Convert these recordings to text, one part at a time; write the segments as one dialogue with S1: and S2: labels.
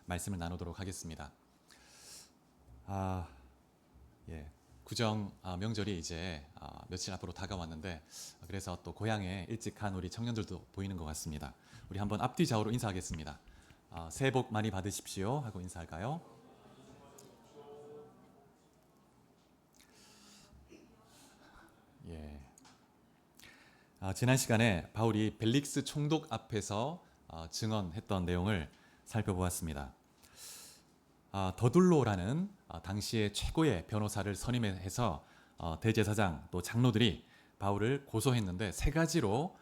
S1: 말씀을 나누도록 하겠습니다. 구정 명절이 이제 며칠 앞으로 다가왔는데 그래서 또 고향에 일찍 간 우리 청년들도 보이는 것 같습니다. 우리 한번 앞뒤 좌우로 인사하겠습니다. 새해 복 많이 받으십시오 하고 인사할까요? 예. 지난 시간에 바울이 벨릭스 총독 앞에서 증언했던 내용을 살펴보았습니다. 더둘로라는 당시의 최고의 변호사를 선임해서 대제사장 또 장로들이 바울을 고소했는데 세 가지로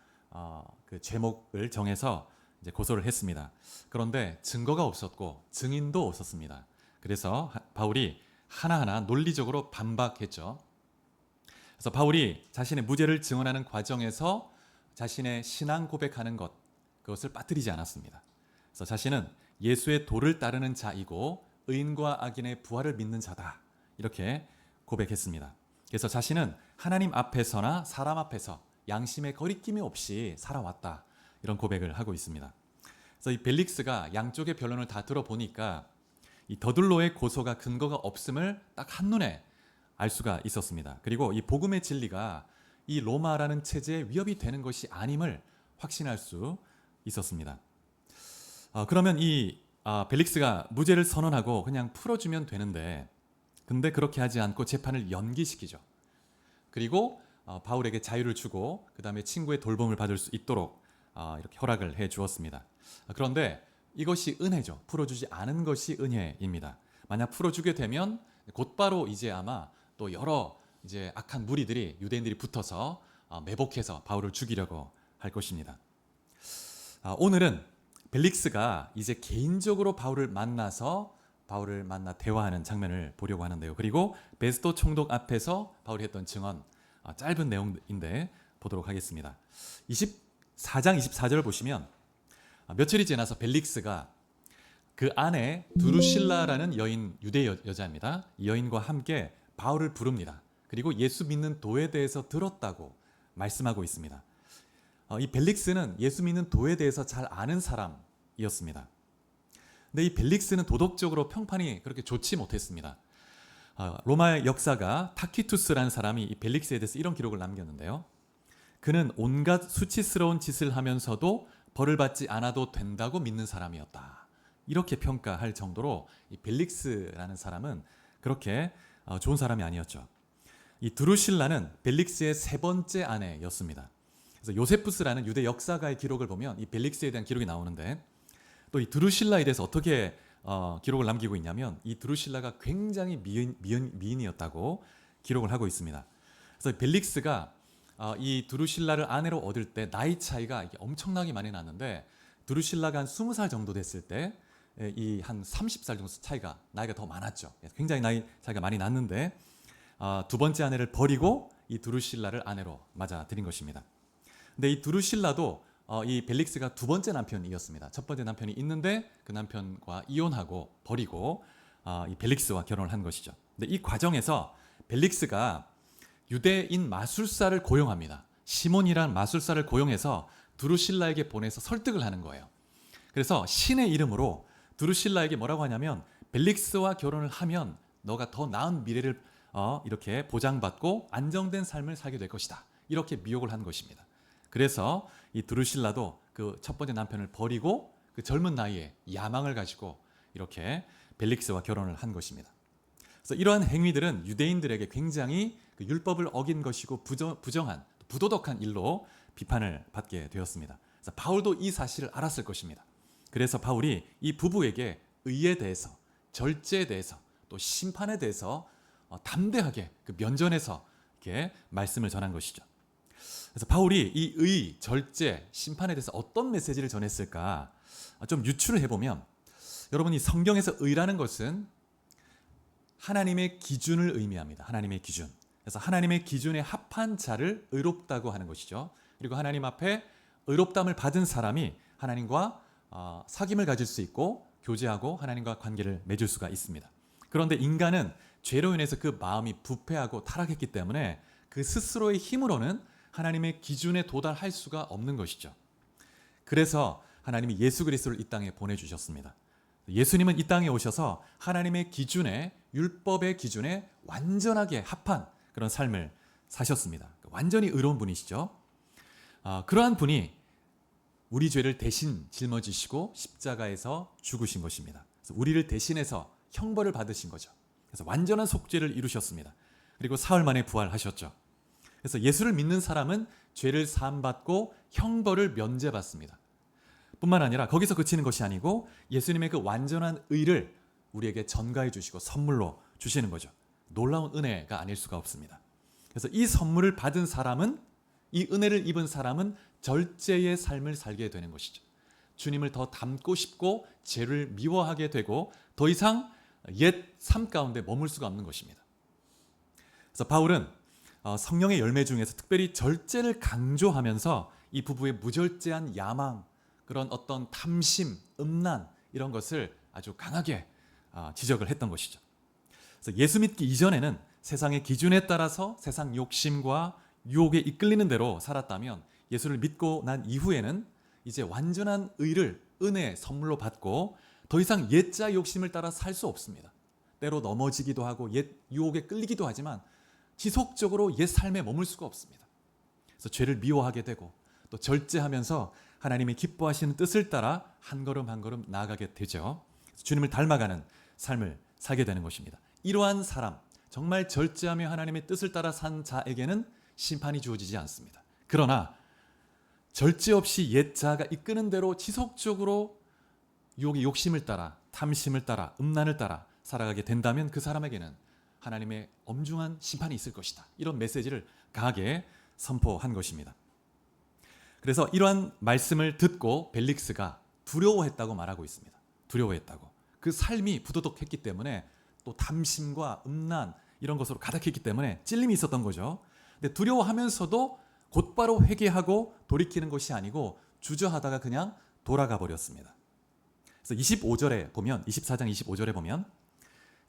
S1: 그 제목을 정해서 이제 고소를 했습니다. 그런데 증거가 없었고 증인도 없었습니다. 그래서 바울이 하나하나 논리적으로 반박했죠. 그래서 바울이 자신의 무죄를 증언하는 과정에서 자신의 신앙 고백하는 그것을 빠뜨리지 않았습니다. 그래서 자신은 예수의 도를 따르는 자이고 의인과 악인의 부활을 믿는 자다 이렇게 고백했습니다. 그래서 자신은 하나님 앞에서나 사람 앞에서 양심의 거리낌이 없이 살아왔다 이런 고백을 하고 있습니다. 그래서 이 벨릭스가 양쪽의 변론을 다 들어보니까 이 더둘로의 고소가 근거가 없음을 딱 한눈에 알 수가 있었습니다. 그리고 이 복음의 진리가 이 로마라는 체제에 위협이 되는 것이 아님을 확신할 수 있었습니다. 그러면 이 벨릭스가 무죄를 선언하고 그냥 풀어주면 되는데 근데 그렇게 하지 않고 재판을 연기시키죠. 그리고 바울에게 자유를 주고 그 다음에 친구의 돌봄을 받을 수 있도록 이렇게 허락을 해 주었습니다. 그런데 이것이 은혜죠. 풀어주지 않은 것이 은혜입니다. 만약 풀어주게 되면 곧바로 이제 아마 또 여러 이제 악한 무리들이 유대인들이 붙어서 매복해서 바울을 죽이려고 할 것입니다. 오늘은 벨릭스가 이제 개인적으로 바울을 만나 대화하는 장면을 보려고 하는데요. 그리고 베스도 총독 앞에서 바울이 했던 증언 짧은 내용인데 보도록 하겠습니다. 24장 24절을 보시면 며칠이 지나서 벨릭스가 그 아내 두루실라라는 여인 유대 여자입니다. 이 여인과 함께 바울을 부릅니다. 그리고 예수 믿는 도에 대해서 들었다고 말씀하고 있습니다. 이 벨릭스는 예수 믿는 도에 대해서 잘 아는 사람이었습니다. 근데 이 벨릭스는 도덕적으로 평판이 그렇게 좋지 못했습니다. 로마의 역사가 타키투스라는 사람이 이 벨릭스에 대해서 이런 기록을 남겼는데요. 그는 온갖 수치스러운 짓을 하면서도 벌을 받지 않아도 된다고 믿는 사람이었다. 이렇게 평가할 정도로 이 벨릭스라는 사람은 그렇게 좋은 사람이 아니었죠. 이 드루실라는 벨릭스의 세 번째 아내였습니다. 그래서 요세푸스라는 유대 역사가의 기록을 보면 이 벨릭스에 대한 기록이 나오는데 또 이 드루실라에 대해서 어떻게 기록을 남기고 있냐면 이 드루실라가 굉장히 미인이었다고 기록을 하고 있습니다. 그래서 벨릭스가 이 드루실라를 아내로 얻을 때 나이 차이가 엄청나게 많이 났는데 드루실라가 한 20살 정도 됐을 때 이 한 30살 정도 차이가 나이가 더 많았죠. 굉장히 나이 차이가 많이 났는데 두 번째 아내를 버리고 이 드루실라를 아내로 맞아들인 것입니다. 근데 이 드루실라도 이 벨릭스가 두 번째 남편이었습니다. 첫 번째 남편이 있는데 그 남편과 이혼하고 버리고 이 벨릭스와 결혼을 한 것이죠. 근데 이 과정에서 벨릭스가 유대인 마술사를 고용합니다. 시몬이란 마술사를 고용해서 드루실라에게 보내서 설득을 하는 거예요. 그래서 신의 이름으로 드루실라에게 뭐라고 하냐면 벨릭스와 결혼을 하면 너가 더 나은 미래를 이렇게 보장받고 안정된 삶을 살게 될 것이다. 이렇게 미혹을 한 것입니다. 그래서 이 드루실라도 그 첫 번째 남편을 버리고 그 젊은 나이에 야망을 가지고 이렇게 벨릭스와 결혼을 한 것입니다. 그래서 이러한 행위들은 유대인들에게 굉장히 그 율법을 어긴 것이고 부정한 부도덕한 일로 비판을 받게 되었습니다. 그래서 바울도 이 사실을 알았을 것입니다. 그래서 바울이 이 부부에게 의에 대해서, 절제에 대해서, 또 심판에 대해서 담대하게 그 면전에서 이렇게 말씀을 전한 것이죠. 그래서 바울이 이 의, 절제, 심판에 대해서 어떤 메시지를 전했을까 좀 유추를 해보면 여러분이 성경에서 의라는 것은 하나님의 기준을 의미합니다. 하나님의 기준. 그래서 하나님의 기준에 합한 자를 의롭다고 하는 것이죠. 그리고 하나님 앞에 의롭담을 받은 사람이 하나님과 사귐을 가질 수 있고 교제하고 하나님과 관계를 맺을 수가 있습니다. 그런데 인간은 죄로 인해서 그 마음이 부패하고 타락했기 때문에 그 스스로의 힘으로는 하나님의 기준에 도달할 수가 없는 것이죠. 그래서 하나님이 예수 그리스도를 이 땅에 보내주셨습니다. 예수님은 이 땅에 오셔서 하나님의 기준에, 율법의 기준에 완전하게 합한 그런 삶을 사셨습니다. 완전히 의로운 분이시죠. 그러한 분이 우리 죄를 대신 짊어지시고 십자가에서 죽으신 것입니다. 그래서 우리를 대신해서 형벌을 받으신 거죠. 그래서 완전한 속죄를 이루셨습니다. 그리고 사흘 만에 부활하셨죠. 그래서 예수를 믿는 사람은 죄를 사함받고 형벌을 면제받습니다. 뿐만 아니라 거기서 그치는 것이 아니고 예수님의 그 완전한 의를 우리에게 전가해 주시고 선물로 주시는 거죠. 놀라운 은혜가 아닐 수가 없습니다. 그래서 이 선물을 받은 사람은, 이 은혜를 입은 사람은 절제의 삶을 살게 되는 것이죠. 주님을 더 닮고 싶고 죄를 미워하게 되고 더 이상 옛 삶 가운데 머물 수가 없는 것입니다. 그래서 바울은 성령의 열매 중에서 특별히 절제를 강조하면서 이 부부의 무절제한 야망, 그런 어떤 탐심, 음란 이런 것을 아주 강하게 지적을 했던 것이죠. 그래서 예수 믿기 이전에는 세상의 기준에 따라서 세상 욕심과 유혹에 이끌리는 대로 살았다면 예수를 믿고 난 이후에는 이제 완전한 의를 은혜의 선물로 받고 더 이상 옛자 욕심을 따라 살 수 없습니다. 때로 넘어지기도 하고 옛 유혹에 끌리기도 하지만 지속적으로 옛 삶에 머물 수가 없습니다. 그래서 죄를 미워하게 되고 또 절제하면서 하나님이 기뻐하시는 뜻을 따라 한 걸음 한 걸음 나아가게 되죠. 주님을 닮아가는 삶을 살게 되는 것입니다. 이러한 사람, 정말 절제하며 하나님의 뜻을 따라 산 자에게는 심판이 주어지지 않습니다. 그러나 절제 없이 옛 자아가 이끄는 대로 지속적으로 유혹의 욕심을 따라, 탐심을 따라, 음란을 따라 살아가게 된다면 그 사람에게는 하나님의 엄중한 심판이 있을 것이다. 이런 메시지를 강하게 선포한 것입니다. 그래서 이러한 말씀을 듣고 벨릭스가 두려워했다고 말하고 있습니다. 두려워했다고. 그 삶이 부도덕했기 때문에 또 탐심과 음란 이런 것으로 가득했기 때문에 찔림이 있었던 거죠. 근데 두려워하면서도 곧바로 회개하고 돌이키는 것이 아니고 주저하다가 그냥 돌아가 버렸습니다. 그래서 25절에 보면, 24장 25절에 보면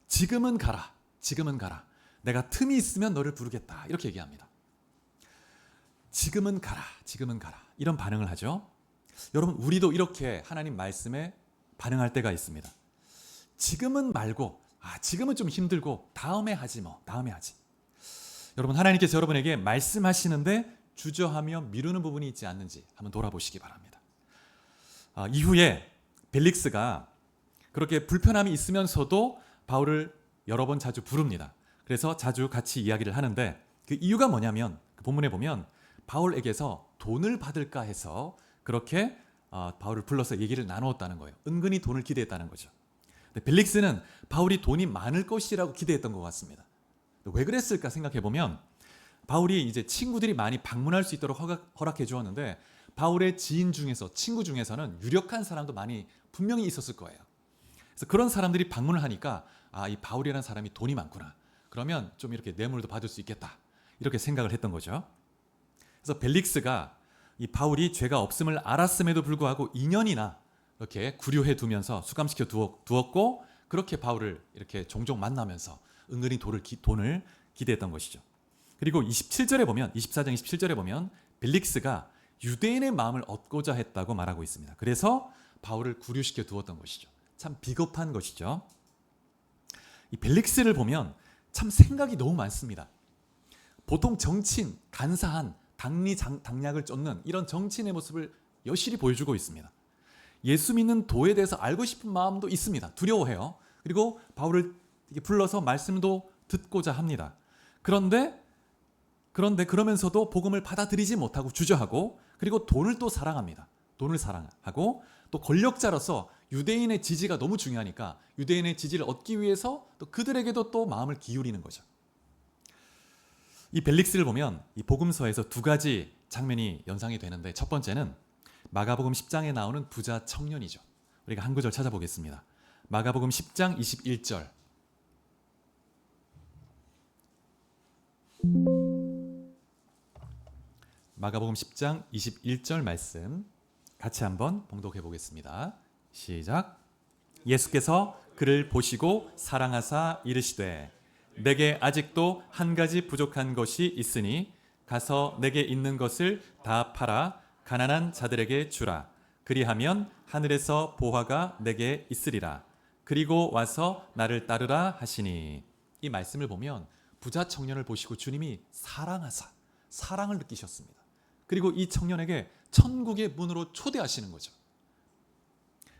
S1: 지금은 가라, 지금은 가라. 내가 틈이 있으면 너를 부르겠다. 이렇게 얘기합니다. 지금은 가라, 지금은 가라. 이런 반응을 하죠. 여러분, 우리도 이렇게 하나님 말씀에 반응할 때가 있습니다. 지금은 말고, 지금은 좀 힘들고 다음에 하지 뭐, 다음에 하지. 여러분, 하나님께서 여러분에게 말씀하시는데 주저하며 미루는 부분이 있지 않는지 한번 돌아보시기 바랍니다. 이후에 벨릭스가 그렇게 불편함이 있으면서도 바울을 여러 번 자주 부릅니다. 그래서 자주 같이 이야기를 하는데 그 이유가 뭐냐면 그 본문에 보면 바울에게서 돈을 받을까 해서 그렇게 바울을 불러서 얘기를 나누었다는 거예요. 은근히 돈을 기대했다는 거죠. 근데 벨릭스는 바울이 돈이 많을 것이라고 기대했던 것 같습니다. 왜 그랬을까 생각해 보면 바울이 이제 친구들이 많이 방문할 수 있도록 허락해 주었는데 바울의 지인 중에서, 친구 중에서는 유력한 사람도 많이 분명히 있었을 거예요. 그래서 그런 사람들이 방문을 하니까 이 바울이라는 사람이 돈이 많구나. 그러면 좀 이렇게 뇌물도 받을 수 있겠다. 이렇게 생각을 했던 거죠. 그래서 벨릭스가 이 바울이 죄가 없음을 알았음에도 불구하고 2년이나 이렇게 구류해 두면서 수감시켜 두었고 그렇게 바울을 이렇게 종종 만나면서 은근히 돈을 기대했던 것이죠. 그리고 27절에 보면 24장 27절에 보면 벨릭스가 유대인의 마음을 얻고자 했다고 말하고 있습니다. 그래서 바울을 구류시켜 두었던 것이죠. 참 비겁한 것이죠. 이 벨릭스를 보면 참 생각이 너무 많습니다. 보통 정치인, 간사한, 당리당략을 쫓는 이런 정치인의 모습을 여실히 보여주고 있습니다. 예수 믿는 도에 대해서 알고 싶은 마음도 있습니다. 두려워해요. 그리고 바울을 불러서 말씀도 듣고자 합니다. 그런데 그러면서도 복음을 받아들이지 못하고 주저하고 그리고 돈을 또 사랑합니다. 돈을 사랑하고 또 권력자로서 유대인의 지지가 너무 중요하니까 유대인의 지지를 얻기 위해서 또 그들에게도 또 마음을 기울이는 거죠. 이 벨릭스를 보면 이 복음서에서 두 가지 장면이 연상이 되는데 첫 번째는 마가복음 10장에 나오는 부자 청년이죠. 우리가 한 구절 찾아보겠습니다. 마가복음 10장 21절. 마가복음 10장 21절 말씀 같이 한번 봉독해 보겠습니다. 시작. 예수께서 그를 보시고 사랑하사 이르시되 내게 아직도 한 가지 부족한 것이 있으니 가서 내게 있는 것을 다 팔아 가난한 자들에게 주라. 그리하면 하늘에서 보화가 내게 있으리라. 그리고 와서 나를 따르라 하시니. 이 말씀을 보면 부자 청년을 보시고 주님이 사랑하사 사랑을 느끼셨습니다. 그리고 이 청년에게 천국의 문으로 초대하시는 거죠.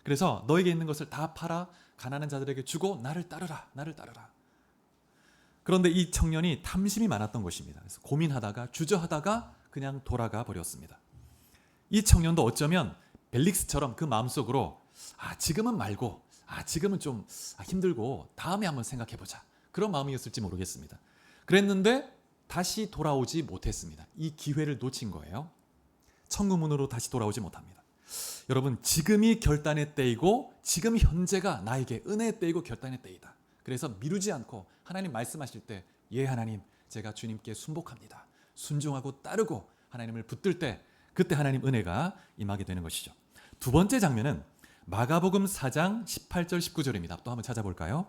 S1: 그래서 너에게 있는 것을 다 팔아 가난한 자들에게 주고 나를 따르라, 나를 따르라. 그런데 이 청년이 탐심이 많았던 것입니다. 그래서 고민하다가 주저하다가 그냥 돌아가 버렸습니다. 이 청년도 어쩌면 벨릭스처럼 그 마음속으로 지금은 말고 지금은 좀 힘들고 다음에 한번 생각해보자, 그런 마음이었을지 모르겠습니다. 그랬는데 다시 돌아오지 못했습니다. 이 기회를 놓친 거예요. 천국문으로 다시 돌아오지 못합니다. 여러분, 지금이 결단의 때이고 지금 현재가 나에게 은혜의 때이고 결단의 때이다. 그래서 미루지 않고 하나님 말씀하실 때 예 하나님, 제가 주님께 순복합니다, 순종하고 따르고 하나님을 붙들 때, 그때 하나님 은혜가 임하게 되는 것이죠. 두 번째 장면은 마가복음 4장 18절 19절입니다. 또 한번 찾아볼까요?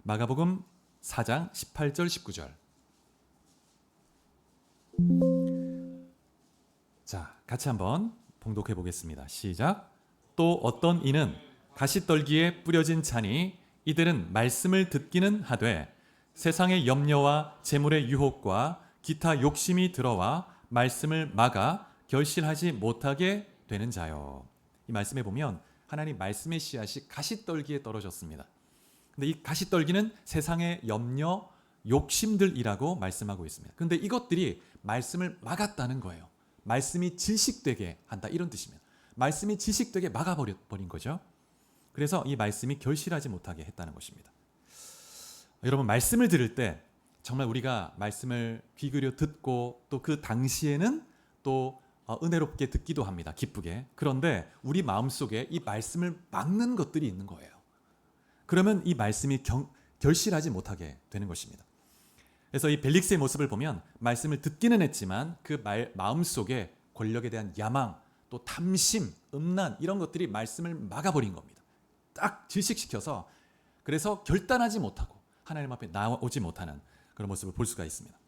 S1: 마가복음 4장 18절 19절. 자, 같이 한번 봉독해 보겠습니다. 시작. 또 어떤 이는 가시떨기에 뿌려진 자니 이들은 말씀을 듣기는 하되 세상의 염려와 재물의 유혹과 기타 욕심이 들어와 말씀을 막아 결실하지 못하게 되는 자요. 이 말씀에 보면 하나님 말씀의 씨앗이 가시떨기에 떨어졌습니다. 근데 이 가시떨기는 세상의 염려, 욕심들이라고 말씀하고 있습니다. 근데 이것들이 말씀을 막았다는 거예요. 말씀이 질식되게 한다, 이런 뜻입니다. 말씀이 질식되게 막아버린 거죠. 그래서 이 말씀이 결실하지 못하게 했다는 것입니다. 여러분, 말씀을 들을 때 정말 우리가 말씀을 귀 기울여 듣고 또 그 당시에는 또 은혜롭게 듣기도 합니다. 기쁘게. 그런데 우리 마음속에 이 말씀을 막는 것들이 있는 거예요. 그러면 이 말씀이 결실하지 못하게 되는 것입니다. 그래서 이 벨릭스의 모습을 보면 말씀을 듣기는 했지만 그 마음속에 권력에 대한 야망, 또 탐심, 음란, 이런 것들이 말씀을 막아버린 겁니다. 딱 질식시켜서, 그래서 결단하지 못하고 하나님 앞에 나오지 못하는 그런 모습을 볼 수가 있습니다.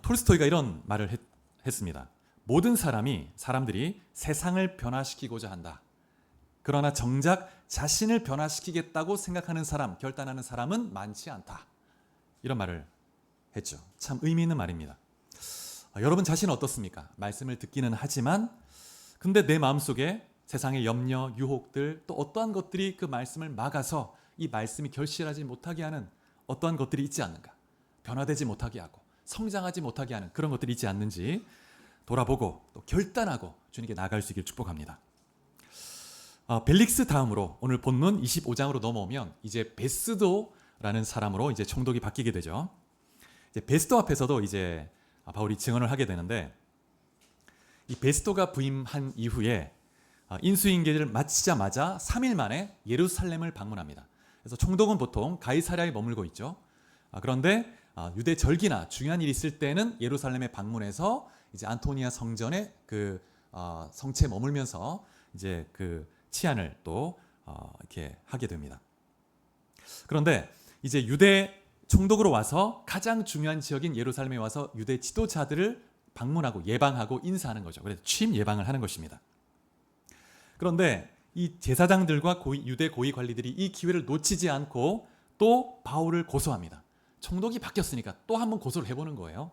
S1: 톨스토이가 이런 말을 했습니다. 모든 사람들이 세상을 변화시키고자 한다. 그러나 정작 자신을 변화시키겠다고 생각하는 사람, 결단하는 사람은 많지 않다. 이런 말을 했죠. 참 의미 있는 말입니다. 여러분 자신은 어떻습니까? 말씀을 듣기는 하지만 근데 내 마음속에 세상의 염려, 유혹들, 또 어떠한 것들이 그 말씀을 막아서 이 말씀이 결실하지 못하게 하는 어떠한 것들이 있지 않는가? 변화되지 못하게 하고 성장하지 못하게 하는 그런 것들이 있지 않는지 돌아보고 또 결단하고 주님께 나아갈 수 있기를 축복합니다. 벨릭스 다음으로 오늘 본문 25장으로 넘어오면 이제 베스도라는 사람으로 이제 총독이 바뀌게 되죠. 이제 베스도 앞에서도 이제 바울이 증언을 하게 되는데, 이 베스도가 부임한 이후에 인수인계를 마치자마자 3일 만에 예루살렘을 방문합니다. 그래서 총독은 보통 가이사랴에 머물고 있죠. 그런데 유대 절기나 중요한 일이 있을 때는 예루살렘에 방문해서 이제 안토니아 성전에 그 성체에 머물면서 이제 그 치안을 또 이렇게 하게 됩니다. 그런데 이제 유대 총독으로 와서 가장 중요한 지역인 예루살렘에 와서 유대 지도자들을 방문하고 예방하고 인사하는 거죠. 그래서 취임 예방을 하는 것입니다. 그런데 이 제사장들과 유대 고위 관리들이 이 기회를 놓치지 않고 또 바울을 고소합니다. 총독이 바뀌었으니까 또 한번 고소를 해보는 거예요.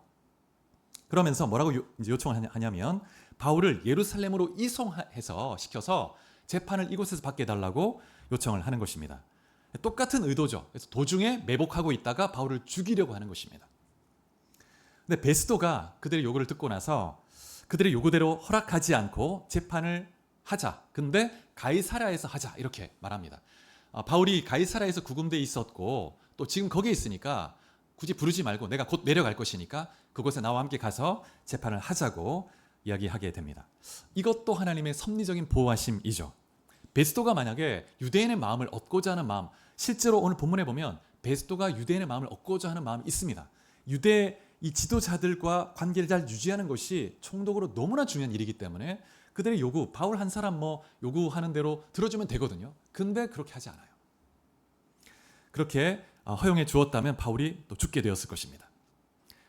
S1: 그러면서 뭐라고 요청을 하냐면 바울을 예루살렘으로 이송해서 시켜서 재판을 이곳에서 받게 해달라고 요청을 하는 것입니다. 똑같은 의도죠. 그래서 도중에 매복하고 있다가 바울을 죽이려고 하는 것입니다. 근데 베스도가 그들의 요구를 듣고 나서 그들의 요구대로 허락하지 않고 재판을 하자. 근데 가이사랴에서 하자. 이렇게 말합니다. 바울이 가이사랴에서 구금돼 있었고 또 지금 거기에 있으니까 굳이 부르지 말고 내가 곧 내려갈 것이니까 그곳에 나와 함께 가서 재판을 하자고 이야기하게 됩니다. 이것도 하나님의 섭리적인 보호하심이죠. 베스도가 만약에 유대인의 마음을 얻고자 하는 마음, 실제로 오늘 본문에 보면 베스도가 유대인의 마음을 얻고자 하는 마음이 있습니다. 유대 이 지도자들과 관계를 잘 유지하는 것이 총독으로 너무나 중요한 일이기 때문에 그들의 요구, 바울 한 사람 요구하는 대로 들어주면 되거든요. 근데 그렇게 하지 않아요. 그렇게 허용해 주었다면 바울이 또 죽게 되었을 것입니다.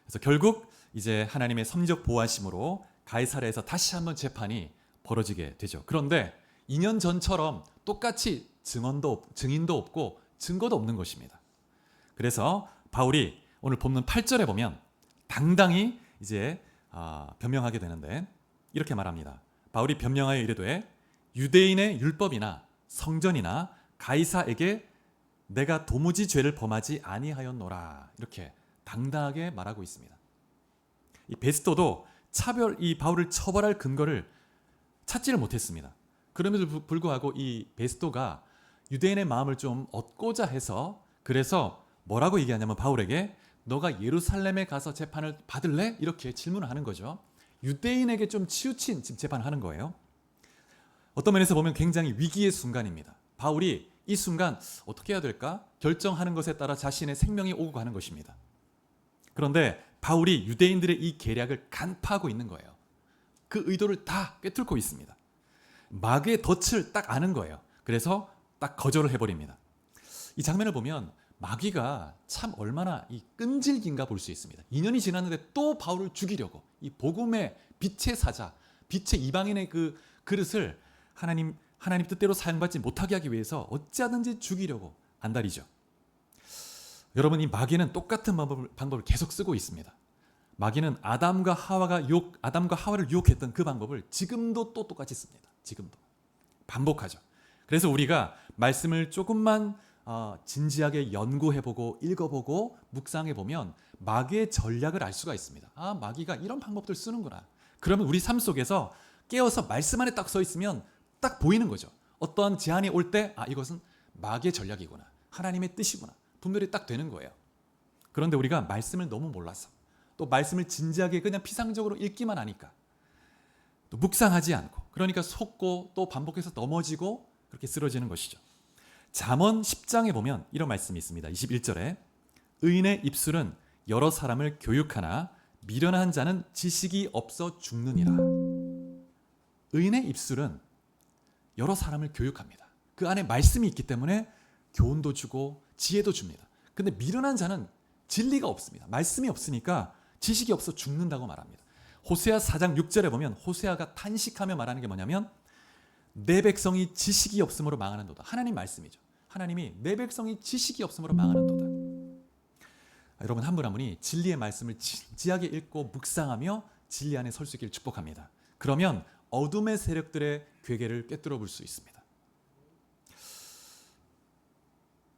S1: 그래서 결국 이제 하나님의 섭리적 보호하심으로 가이사랴에서 다시 한번 재판이 벌어지게 되죠. 그런데 2년 전처럼 똑같이 증인도 없고 증거도 없는 것입니다. 그래서 바울이 오늘 본문 8절에 보면 당당히 이제 변명하게 되는데 이렇게 말합니다. 바울이 변명하여 이르되 유대인의 율법이나 성전이나 가이사에게 내가 도무지 죄를 범하지 아니하였노라. 이렇게 당당하게 말하고 있습니다. 이 베스토도 이 바울을 처벌할 근거를 찾지를 못했습니다. 그럼에도 불구하고 이 베스토가 유대인의 마음을 좀 얻고자 해서 그래서 뭐라고 얘기하냐면 바울에게 너가 예루살렘에 가서 재판을 받을래? 이렇게 질문을 하는 거죠. 유대인에게 좀 치우친 재판을 하는 거예요. 어떤 면에서 보면 굉장히 위기의 순간입니다. 바울이 이 순간 어떻게 해야 될까? 결정하는 것에 따라 자신의 생명이 오고 가는 것입니다. 그런데 바울이 유대인들의 이 계략을 간파하고 있는 거예요. 그 의도를 다 꿰뚫고 있습니다. 마귀의 덫을 딱 아는 거예요. 그래서 딱 거절을 해버립니다. 이 장면을 보면 마귀가 참 얼마나 이 끈질긴가 볼 수 있습니다. 2년이 지났는데 또 바울을 죽이려고 이 복음의 빛의 사자, 빛의 이방인의 그 그릇을 하나님 뜻대로 사용받지 못하게 하기 위해서 어찌하든지 죽이려고 안달이죠. 여러분, 이 마귀는 똑같은 방법을 계속 쓰고 있습니다. 마귀는 아담과 하와를 유혹했던 그 방법을 지금도 또 똑같이 씁니다. 지금도 반복하죠. 그래서 우리가 말씀을 조금만 진지하게 연구해보고 읽어보고 묵상해보면 마귀의 전략을 알 수가 있습니다. 마귀가 이런 방법들 쓰는구나. 그러면 우리 삶 속에서 깨어서 말씀 안에 딱 서 있으면 딱 보이는 거죠. 어떠한 제안이 올 때 이것은 마귀의 전략이구나. 하나님의 뜻이구나. 분별이 딱 되는 거예요. 그런데 우리가 말씀을 너무 몰라서 또 말씀을 진지하게 그냥 피상적으로 읽기만 하니까 또 묵상하지 않고 그러니까 속고 또 반복해서 넘어지고 그렇게 쓰러지는 것이죠. 잠언 10장에 보면 이런 말씀이 있습니다. 21절에 의인의 입술은 여러 사람을 교육하나 미련한 자는 지식이 없어 죽느니라. 의인의 입술은 여러 사람을 교육합니다. 그 안에 말씀이 있기 때문에 교훈도 주고 지혜도 줍니다. 근데 미련한 자는 진리가 없습니다. 말씀이 없으니까 지식이 없어 죽는다고 말합니다. 호세아 4장 6절에 보면 호세아가 탄식하며 말하는 게 뭐냐면 내 백성이 지식이 없으므로 망하는도다. 하나님 말씀이죠. 하나님이 내 백성이 지식이 없으므로 망하는도다. 여러분 한 분 한 분이 진리의 말씀을 진지하게 읽고 묵상하며 진리 안에 설 수 있기를 축복합니다. 그러면 어둠의 세력들의 괴계를 꿰뚫어 볼 수 있습니다.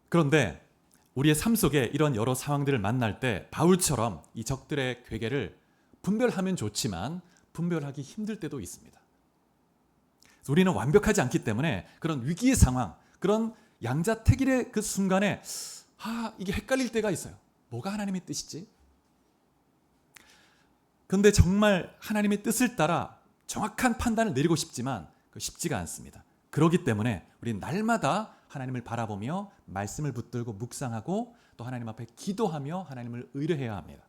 S1: 그런데 우리의 삶 속에 이런 여러 상황들을 만날 때 바울처럼 이 적들의 괴계를 분별하면 좋지만 분별하기 힘들 때도 있습니다. 우리는 완벽하지 않기 때문에 그런 위기의 상황, 그런 양자택일의 그 순간에 이게 헷갈릴 때가 있어요. 뭐가 하나님의 뜻이지? 근데 정말 하나님의 뜻을 따라 정확한 판단을 내리고 싶지만 쉽지가 않습니다. 그렇기 때문에 우리는 날마다 하나님을 바라보며 말씀을 붙들고 묵상하고 또 하나님 앞에 기도하며 하나님을 의뢰해야 합니다.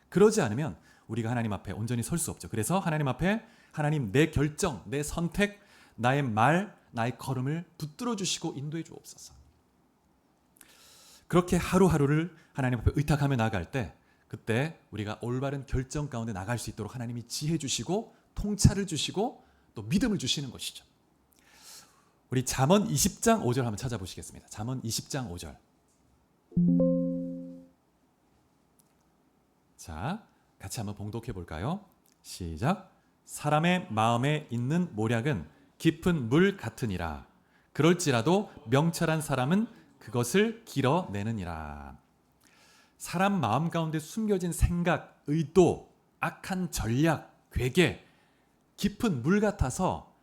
S1: 그러지 않으면 우리가 하나님 앞에 온전히 설 수 없죠. 그래서 하나님 앞에 하나님 내 결정, 내 선택, 나의 말, 나의 걸음을 붙들어 주시고 인도해 주옵소서. 그렇게 하루하루를 하나님 앞에 의탁하며 나아갈 때 그때 우리가 올바른 결정 가운데 나갈 수 있도록 하나님이 지혜 주시고 통찰을 주시고 또 믿음을 주시는 것이죠. 우리 잠언 20장 5절 한번 찾아보시겠습니다. 잠언 20장 5절. 자, 같이 한번 봉독해 볼까요? 시작. 사람의 마음에 있는 모략은 깊은 물 같으니라. 그럴지라도 명철한 사람은 그것을 길어내느니라. 사람 마음 가운데 숨겨진 생각, 의도, 악한 전략, 괴계, 깊은 물 같아서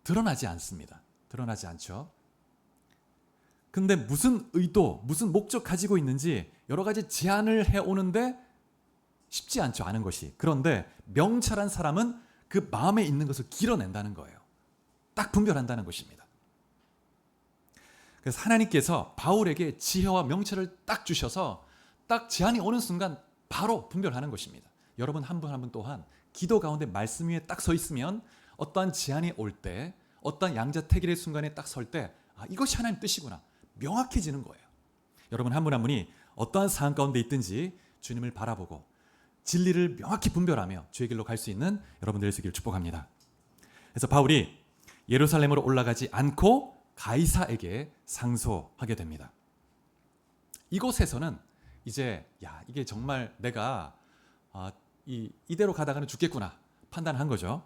S1: 드러나지 않습니다. 드러나지 않죠. 근데 무슨 의도, 무슨 목적 가지고 있는지 여러 가지 제안을 해오는데 쉽지 않죠. 아는 것이. 그런데 명철한 사람은 그 마음에 있는 것을 길어낸다는 거예요. 딱 분별한다는 것입니다. 그래서 하나님께서 바울에게 지혜와 명철을 딱 주셔서 딱 제안이 오는 순간 바로 분별하는 것입니다. 여러분 한 분 한 분 또한 기도 가운데 말씀 위에 딱 서 있으면 어떠한 제안이 올 때 어떠한 양자택일의 순간에 딱 설 때 이것이 하나님 뜻이구나 명확해지는 거예요. 여러분 한 분 한 분이 어떠한 상황 가운데 있든지 주님을 바라보고 진리를 명확히 분별하며 주의 길로 갈 수 있는 여러분들 되시기를 축복합니다. 그래서 바울이 예루살렘으로 올라가지 않고 가이사에게 상소하게 됩니다. 이곳에서는 이제 이게 정말 내가 이대로 가다가는 죽겠구나 판단한 거죠.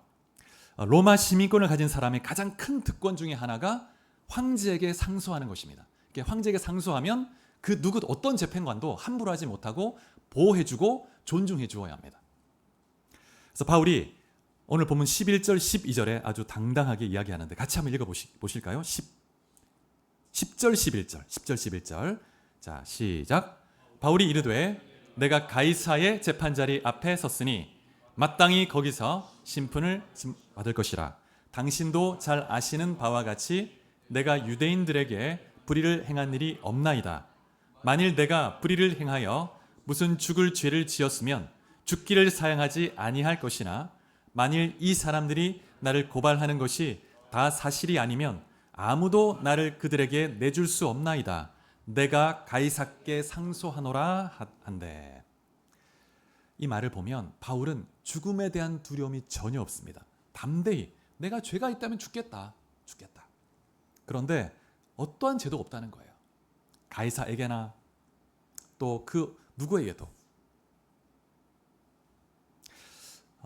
S1: 로마 시민권을 가진 사람의 가장 큰 특권 중에 하나가 황제에게 상소하는 것입니다. 황제에게 상소하면 그 누구 어떤 재판관도 함부로 하지 못하고 보호해주고 존중해주어야 합니다. 그래서 바울이 오늘 본문 11절 12절에 아주 당당하게 이야기하는데 같이 한번 읽어보실까요? 10절 11절 자 시작. 바울이 이르되 내가 가이사의 재판자리 앞에 섰으니 마땅히 거기서 심판을 받을 것이라. 당신도 잘 아시는 바와 같이 내가 유대인들에게 불의를 행한 일이 없나이다. 만일 내가 불의를 행하여 무슨 죽을 죄를 지었으면 죽기를 사양하지 아니할 것이나 만일 이 사람들이 나를 고발하는 것이 다 사실이 아니면 아무도 나를 그들에게 내줄 수 없나이다. 내가 가이사께 상소하노라 한대. 이 말을 보면 바울은 죽음에 대한 두려움이 전혀 없습니다. 담대히 내가 죄가 있다면 죽겠다. 그런데 어떠한 죄도 없다는 거예요. 가이사에게나 또 그 누구에게도.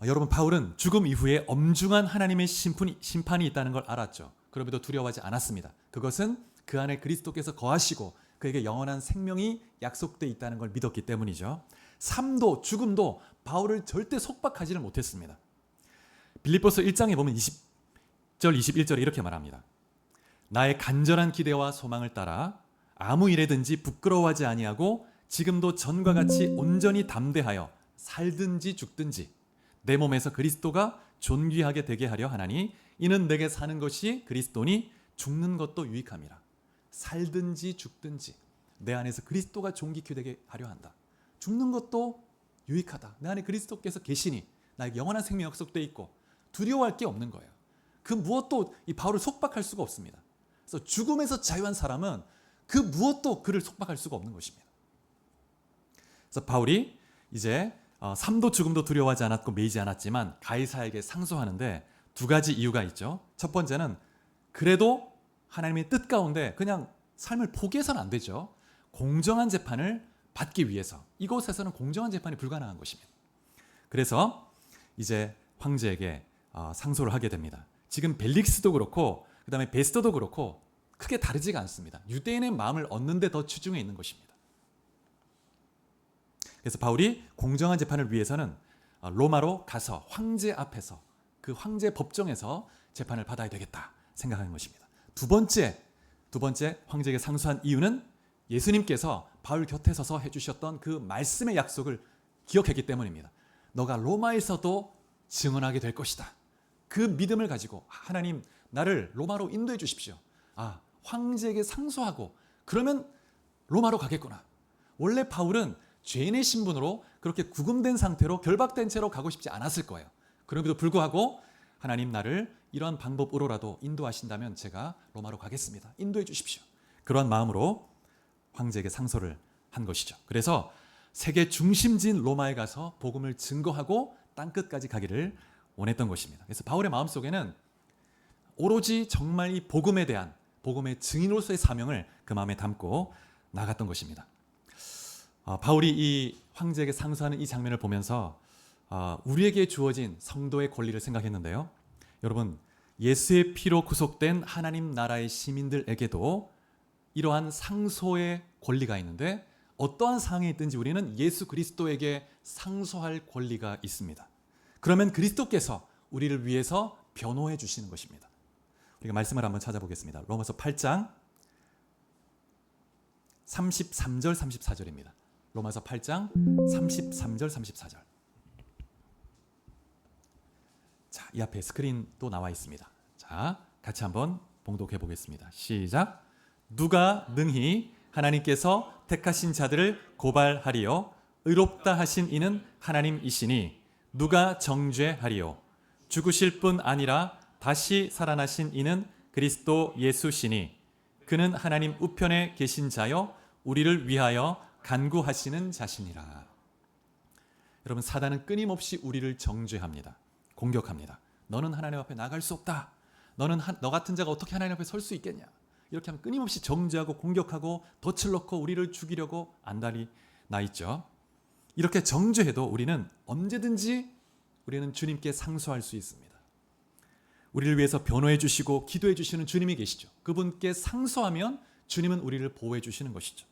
S1: 여러분, 바울은 죽음 이후에 엄중한 하나님의 심판이 있다는 걸 알았죠. 그럼에도 두려워하지 않았습니다. 그것은 그 안에 그리스도께서 거하시고 그에게 영원한 생명이 약속되어 있다는 걸 믿었기 때문이죠. 삶도 죽음도 바울을 절대 속박하지를 못했습니다. 빌립보서 1장에 보면 20절 21절에 이렇게 말합니다. 나의 간절한 기대와 소망을 따라 아무 일에든지 부끄러워하지 아니하고 지금도 전과 같이 온전히 담대하여 살든지 죽든지 내 몸에서 그리스도가 존귀하게 되게 하려 하나니 이는 내게 사는 것이 그리스도니 죽는 것도 유익함이라. 살든지 죽든지 내 안에서 그리스도가 존귀케 되게 하려 한다. 죽는 것도 유익하다. 내 안에 그리스도께서 계시니 나에게 영원한 생명이 약속되어 있고 두려워할 게 없는 거예요. 그 무엇도 이 바울을 속박할 수가 없습니다. 그래서 죽음에서 자유한 사람은 그 무엇도 그를 속박할 수가 없는 것입니다. 그래서 바울이 이제 삶도 죽음도 두려워하지 않았고 매이지 않았지만 가이사에게 상소하는데 두 가지 이유가 있죠. 첫 번째는 그래도 하나님의 뜻 가운데 그냥 삶을 포기해서는 안 되죠. 공정한 재판을 받기 위해서. 이곳에서는 공정한 재판이 불가능한 것입니다. 그래서 이제 황제에게 상소를 하게 됩니다. 지금 벨릭스도 그렇고 그 다음에 베스터도 그렇고 크게 다르지가 않습니다. 유대인의 마음을 얻는 데 더 치중해 있는 것입니다. 그래서 바울이 공정한 재판을 위해서는 로마로 가서 황제 앞에서 그 황제 법정에서 재판을 받아야 되겠다 생각하는 것입니다. 두 번째 황제에게 상소한 이유는 예수님께서 바울 곁에 서서 해주셨던 그 말씀의 약속을 기억했기 때문입니다. 너가 로마에서도 증언하게 될 것이다. 그 믿음을 가지고 하나님 나를 로마로 인도해 주십시오. 황제에게 상소하고 그러면 로마로 가겠구나. 원래 바울은 죄인의 신분으로 그렇게 구금된 상태로 결박된 채로 가고 싶지 않았을 거예요. 그럼에도 불구하고 하나님 나를 이러한 방법으로라도 인도하신다면 제가 로마로 가겠습니다. 인도해 주십시오. 그러한 마음으로 황제에게 상소를 한 것이죠. 그래서 세계 중심지인 로마에 가서 복음을 증거하고 땅끝까지 가기를 원했던 것입니다. 그래서 바울의 마음속에는 오로지 정말 이 복음에 대한 복음의 증인으로서의 사명을 그 마음에 담고 나갔던 것입니다. 바울이 이 황제에게 상소하는 이 장면을 보면서 우리에게 주어진 성도의 권리를 생각했는데요. 여러분, 예수의 피로 구속된 하나님 나라의 시민들에게도 이러한 상소의 권리가 있는데 어떠한 상황에 있든지 우리는 예수 그리스도에게 상소할 권리가 있습니다. 그러면 그리스도께서 우리를 위해서 변호해 주시는 것입니다. 우리가 말씀을 한번 찾아보겠습니다. 로마서 8장 33절 34절입니다. 로마서 8장 33절 34절. 자, 이 앞에 스크린도 나와 있습니다. 자, 같이 한번 봉독해 보겠습니다. 시작. 누가 능히 하나님께서 택하신 자들을 고발하리요? 의롭다 하신 이는 하나님이시니 누가 정죄하리요? 죽으실 뿐 아니라 다시 살아나신 이는 그리스도 예수시니 그는 하나님 우편에 계신 자요 우리를 위하여 간구하시는 자시니라. 여러분, 사단은 끊임없이 우리를 정죄합니다. 공격합니다. 너는 하나님 앞에 나갈 수 없다. 너는 너 같은 자가 어떻게 하나님 앞에 설 수 있겠냐? 이렇게 하면 끊임없이 정죄하고 공격하고 덫을 넣고 우리를 죽이려고 안달이 나 있죠. 이렇게 정죄해도 우리는 언제든지 우리는 주님께 상소할 수 있습니다. 우리를 위해서 변호해 주시고 기도해 주시는 주님이 계시죠. 그분께 상소하면 주님은 우리를 보호해 주시는 것이죠.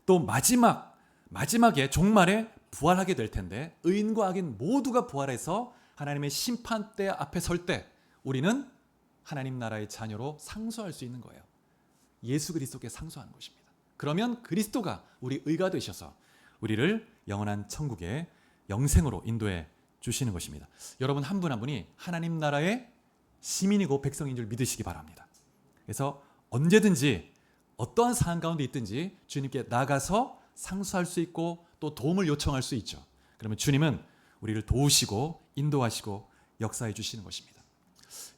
S1: 또 마지막에 종말에 부활하게 될 텐데 의인과 악인 모두가 부활해서 하나님의 심판대 앞에 설 때 우리는 하나님 나라의 자녀로 상소할 수 있는 거예요. 예수 그리스도께 상소하는 것입니다. 그러면 그리스도가 우리 의가 되셔서 우리를 영원한 천국의 영생으로 인도해 주시는 것입니다. 여러분 한 분 한 분이 하나님 나라의 시민이고 백성인 줄 믿으시기 바랍니다. 그래서 언제든지 어떠한 상황 가운데 있든지 주님께 나가서 상소할 수 있고 또 도움을 요청할 수 있죠. 그러면 주님은 우리를 도우시고 인도하시고 역사해 주시는 것입니다.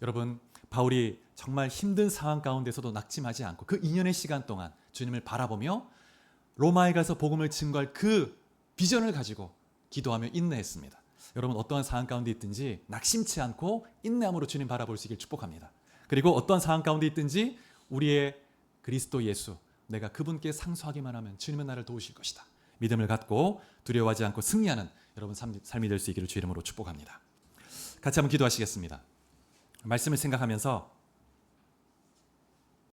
S1: 여러분 바울이 정말 힘든 상황 가운데서도 낙심하지 않고 그 2년의 시간 동안 주님을 바라보며 로마에 가서 복음을 증거할 그 비전을 가지고 기도하며 인내했습니다. 여러분 어떠한 상황 가운데 있든지 낙심치 않고 인내함으로 주님 바라볼 수 있길 축복합니다. 그리고 어떠한 상황 가운데 있든지 우리의 그리스도 예수, 내가 그분께 상소하기만 하면 주님은 나를 도우실 것이다. 믿음을 갖고 두려워하지 않고 승리하는 여러분 삶이 될 수 있기를 주 이름으로 축복합니다. 같이 한번 기도하시겠습니다. 말씀을 생각하면서